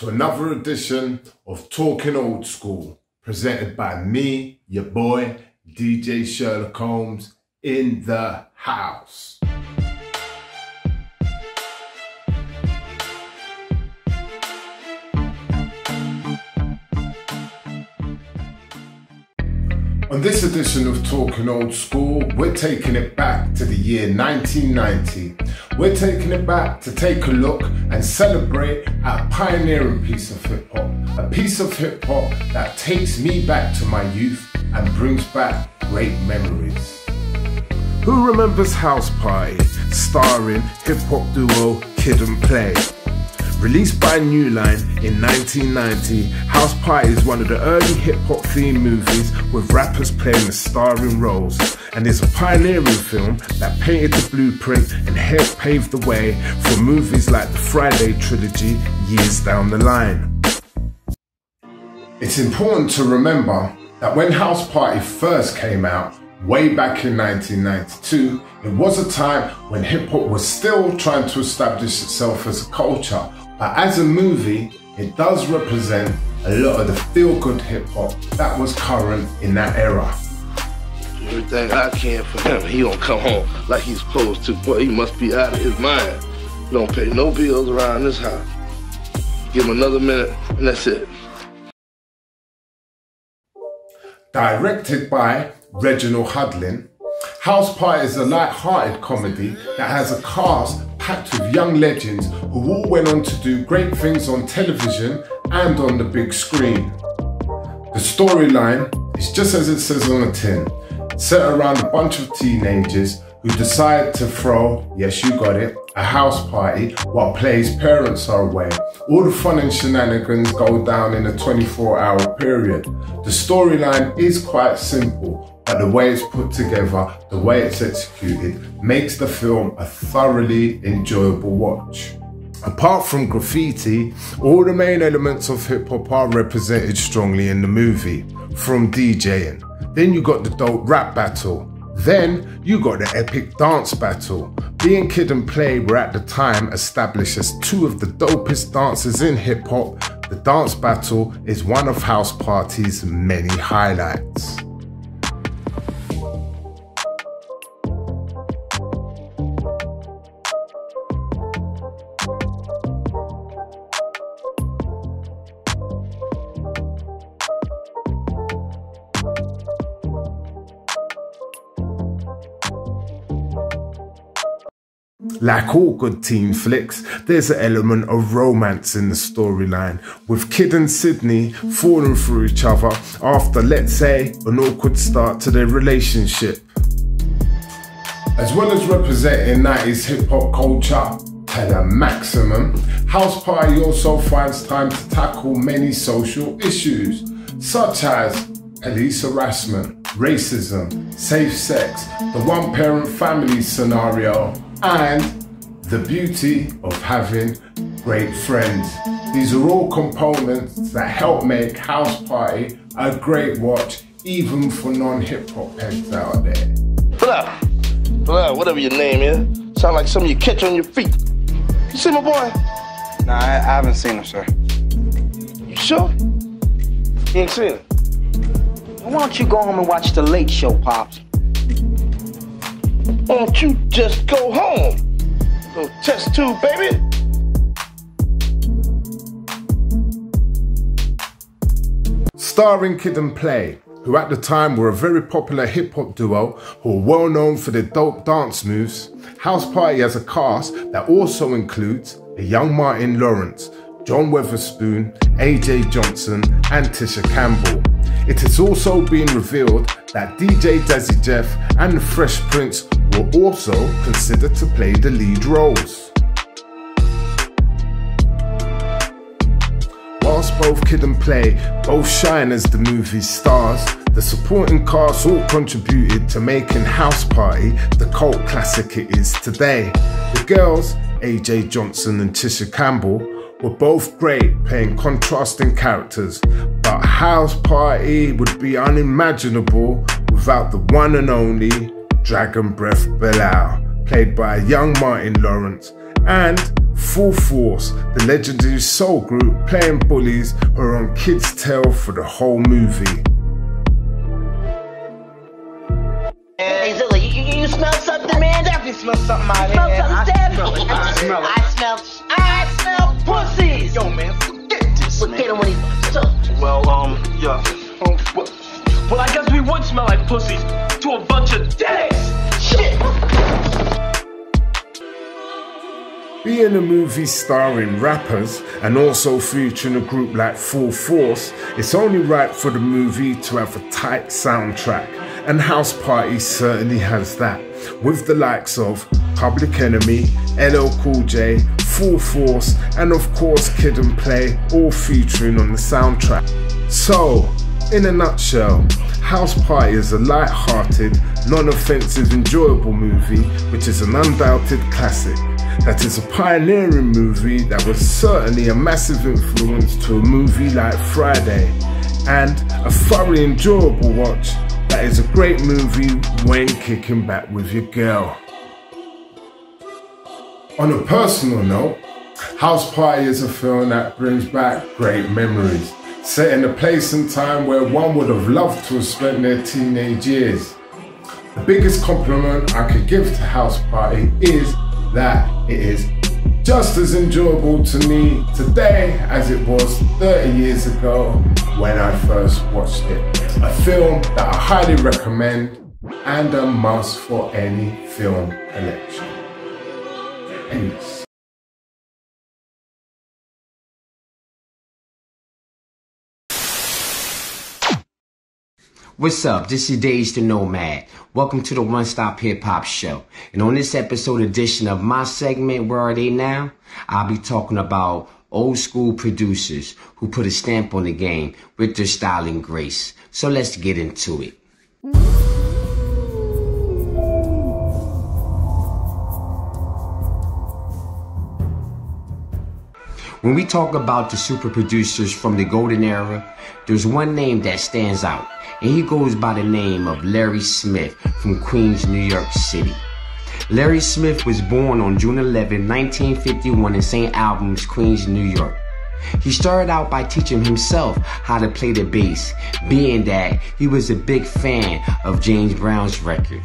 to another edition of Talking Old School, presented by me, your boy, DJ Sherlock Holmes, in the house. On this edition of Talking Old School, we're taking it back to the year 1990. We're taking it back to take a look and celebrate a pioneering piece of hip-hop. A piece of hip-hop that takes me back to my youth and brings back great memories. Who remembers House Party, starring hip-hop duo Kid and Play? Released by New Line in 1990, House Party is one of the early hip-hop theme movies with rappers playing the starring roles, and is a pioneering film that painted the blueprint and helped pave the way for movies like the Friday trilogy years down the line. It's important to remember that when House Party first came out, way back in 1992, it was a time when hip-hop was still trying to establish itself as a culture. But as a movie, it does represent a lot of the feel-good hip-hop that was current in that era. Everything I can for him, he don't come home like he's supposed to. Boy, he must be out of his mind. He don't pay no bills around this house. Give him another minute, and that's it. Directed by Reginald Hudlin, House Party is a light-hearted comedy that has a cast packed with young legends who all went on to do great things on television and on the big screen. The storyline is just as it says on the tin, set around a bunch of teenagers who decide to throw, yes you got it, a house party while Play's parents are away. All the fun and shenanigans go down in a 24-hour period. The storyline is quite simple, but the way it's put together, the way it's executed, makes the film a thoroughly enjoyable watch. Apart from graffiti, all the main elements of hip-hop are represented strongly in the movie, from DJing. Then you got the dope rap battle. Then you got the epic dance battle. Being Kid and Play were at the time established as two of the dopest dancers in hip-hop. The dance battle is one of House Party's many highlights. Like all good teen flicks, there's an element of romance in the storyline, with Kid and Sydney falling for each other after, let's say, an awkward start to their relationship. As well as representing 90s hip-hop culture to the maximum, House Party also finds time to tackle many social issues, such as police harassment, racism, safe sex, the one-parent family scenario, and the beauty of having great friends. These are all components that help make House Party a great watch, even for non-hip-hop heads out there. Pull out, whatever your name is. Sound like something you catch on your feet. You see my boy? Nah, I haven't seen him, sir. You sure? You ain't seen him? Why don't you go home and watch the Late Show, Pops? Why don't you just go home? Go test tube, baby. Starring Kid and Play, who at the time were a very popular hip-hop duo who are well known for their dope dance moves, House Party has a cast that also includes a young Martin Lawrence, John Weatherspoon, AJ Johnson and Tisha Campbell. It has also been revealed that DJ Dazzy Jeff and the Fresh Prince were also considered to play the lead roles. Whilst both Kid and Play both shine as the movie's stars, the supporting cast all contributed to making House Party the cult classic it is today. The girls, AJ Johnson and Tisha Campbell, were both great playing contrasting characters, but House Party would be unimaginable without the one and only Dragon Breath Bilal, played by a young Martin Lawrence, and Full Force, the legendary soul group playing bullies who are on Kids' Tail for the whole movie. Hey Zilla, you smell something, man? Definitely smell something out here. I smell pussies. Yo, man, forget this, man. Get him when he's Well, yeah. Well, I guess we would smell like pussies to a bunch of dicks. Shit. Being a movie starring rappers and also featuring a group like Full Force, it's only right for the movie to have a tight soundtrack, and House Party certainly has that, with the likes of Public Enemy, LL Cool J, Full Force, and of course Kid and Play, all featuring on the soundtrack. So, in a nutshell, House Party is a light-hearted, non-offensive, enjoyable movie which is an undoubted classic. That is a pioneering movie that was certainly a massive influence to a movie like Friday, and a thoroughly enjoyable watch that is a great movie when kicking back with your girl. On a personal note, House Party is a film that brings back great memories, set in a place and time where one would have loved to have spent their teenage years. The biggest compliment I could give to House Party is that it is just as enjoyable to me today as it was 30 years ago when I first watched it. A film that I highly recommend and a must for any film collection. Peace. What's up? This is Days the Nomad. Welcome to the One Stop Hip Hop Show. And on this episode edition of my segment, Where Are They Now?, I'll be talking about old school producers who put a stamp on the game with their style and grace. So let's get into it. When we talk about the super producers from the golden era, there's one name that stands out, and he goes by the name of Larry Smith from Queens, New York City. Larry Smith was born on June 11, 1951 in St. Albans, Queens, New York. He started out by teaching himself how to play the bass, being that he was a big fan of James Brown's record.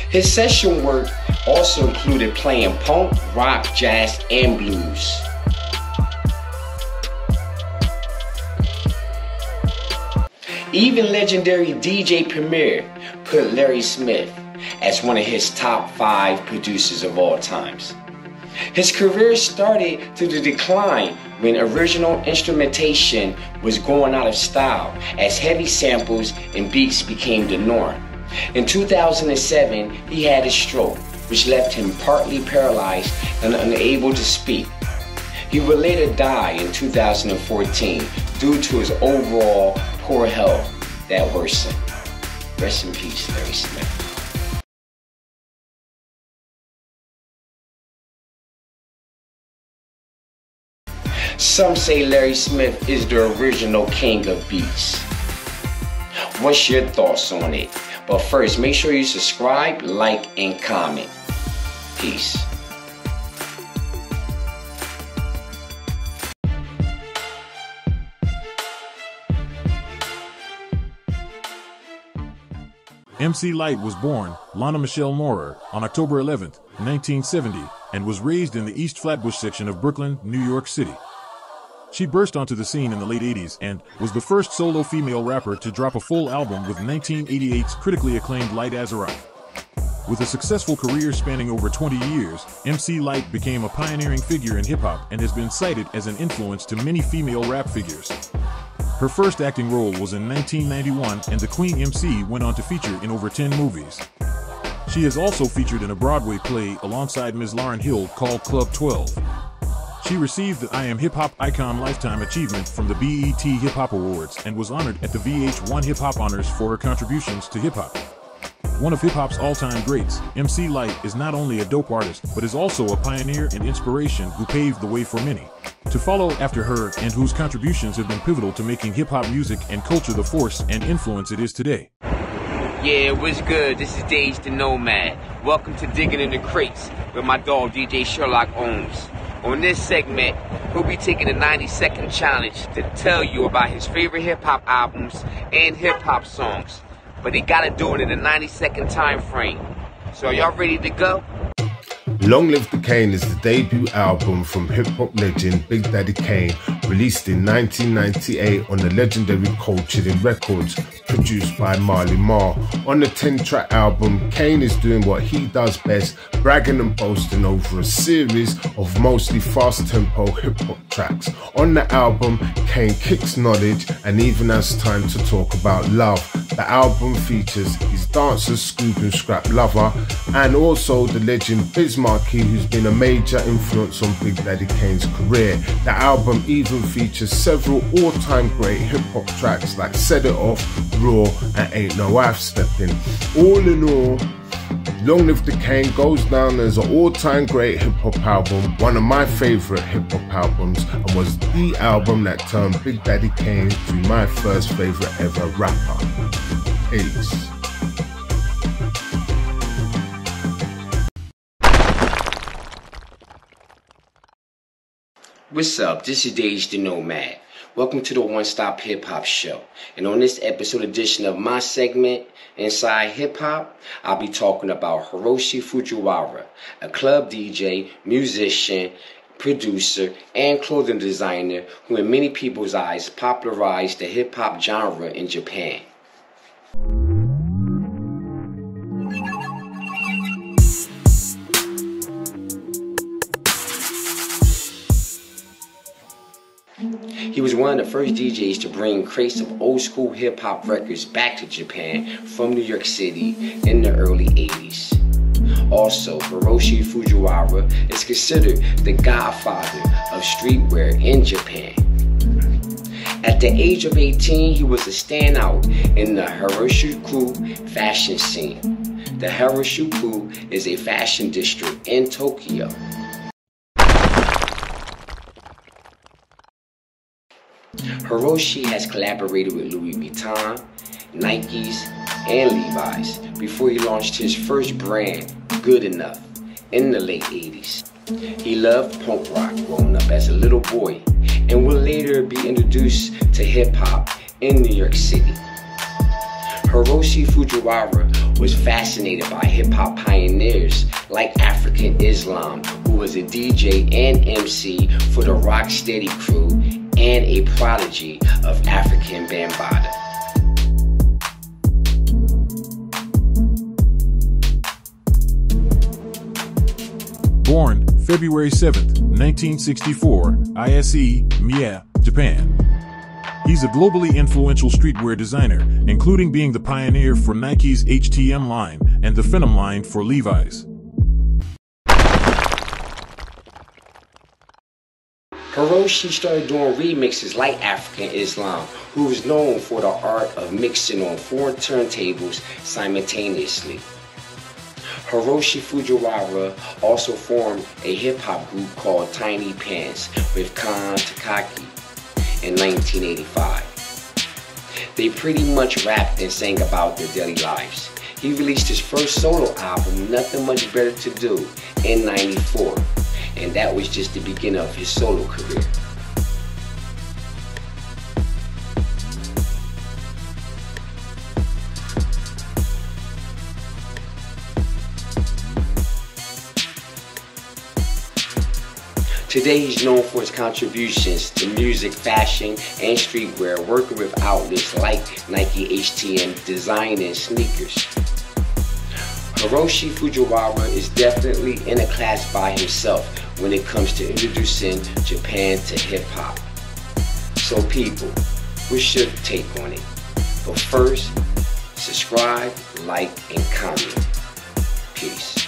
His session work also included playing punk, rock, jazz, and blues. Even legendary DJ Premier put Larry Smith as one of his top 5 producers of all times. His career started to decline when original instrumentation was going out of style as heavy samples and beats became the norm. In 2007, he had a stroke, which left him partly paralyzed and unable to speak. He would later die in 2014 due to his overall poor health that worsened. Rest in peace, Larry Smith. Some say Larry Smith is the original king of beats. What's your thoughts on it? But first, make sure you subscribe, like, and comment. Peace. MC Lyte was born, Lana Michelle Moorer, on October 11, 1970, and was raised in the East Flatbush section of Brooklyn, New York City. She burst onto the scene in the late 80s and was the first solo female rapper to drop a full album with 1988's critically acclaimed Light as a Rock. With a successful career spanning over 20 years, MC Lyte became a pioneering figure in hip-hop and has been cited as an influence to many female rap figures. Her first acting role was in 1991, and the Queen MC went on to feature in over 10 movies. She has also featured in a Broadway play alongside Ms. Lauryn Hill called Club 12. She received the I Am Hip Hop Icon Lifetime Achievement from the BET Hip Hop Awards and was honored at the VH1 Hip Hop Honors for her contributions to hip hop. One of hip hop's all-time greats, MC Lyte is not only a dope artist, but is also a pioneer and inspiration who paved the way for many to follow after her and whose contributions have been pivotal to making hip-hop music and culture the force and influence it is today. Yeah, what's good? This is Days the Nomad. Welcome to Digging in the Crates with my dog DJ Sherlock Ohms. On this segment, he'll be taking a 90-second challenge to tell you about his favorite hip-hop albums and hip-hop songs. But he gotta do it in a 90-second time frame. So are y'all ready to go? Long Live the Kane is the debut album from hip-hop legend Big Daddy Kane, released in 1998 on the legendary Cold Chillin' Records, produced by Marley Marl. On the 10-track album, Kane is doing what he does best, bragging and boasting over a series of mostly fast-tempo hip-hop tracks. On the album, Kane kicks knowledge and even has time to talk about love. The album features his dancer Scoop and Scrap Lover, and also the legend Biz Markie, who's been a major influence on Big Daddy Kane's career. The album even features several all-time great hip-hop tracks like Set It Off, Raw and Ain't No Half-Stepping. All in all, Long Live the Kane goes down as an all-time great hip-hop album, one of my favourite hip-hop albums, and was the album that turned Big Daddy Kane to my first favourite ever rapper. Peace. What's up? This is Dage the Nomad. Welcome to the One Stop Hip Hop Show. And on this episode edition of my segment, Inside Hip Hop, I'll be talking about Hiroshi Fujiwara, a club DJ, musician, producer, and clothing designer who in many people's eyes popularized the hip hop genre in Japan. He was one of the first DJs to bring crates of old school hip hop records back to Japan from New York City in the early 80s. Also, Hiroshi Fujiwara is considered the godfather of streetwear in Japan. At the age of 18, he was a standout in the Harajuku fashion scene. The Harajuku is a fashion district in Tokyo. Hiroshi has collaborated with Louis Vuitton, Nikes, and Levi's before he launched his first brand, Good Enough, in the late 80s. He loved punk rock growing up as a little boy and would later be introduced to hip-hop in New York City. Hiroshi Fujiwara was fascinated by hip-hop pioneers like African Islam, who was a DJ and MC for the Rocksteady crew and a prodigy of African Bambaataa. Born February 7th, 1964, ISE, Mie, Japan. He's a globally influential streetwear designer, including being the pioneer for Nike's HTM line and the Phenom line for Levi's. Hiroshi started doing remixes like African Islam, who was known for the art of mixing on four turntables simultaneously. Hiroshi Fujiwara also formed a hip-hop group called Tiny Pants with Kane Takaki in 1985. They pretty much rapped and sang about their daily lives. He released his first solo album, Nothing Much Better to Do, in '94. And that was just the beginning of his solo career. Today he's known for his contributions to music, fashion, and streetwear, working with outlets like Nike HTM, designing sneakers. Hiroshi Fujiwara is definitely in a class by himself when it comes to introducing Japan to hip-hop. So people, what's your take on it? But first, subscribe, like, and comment. Peace.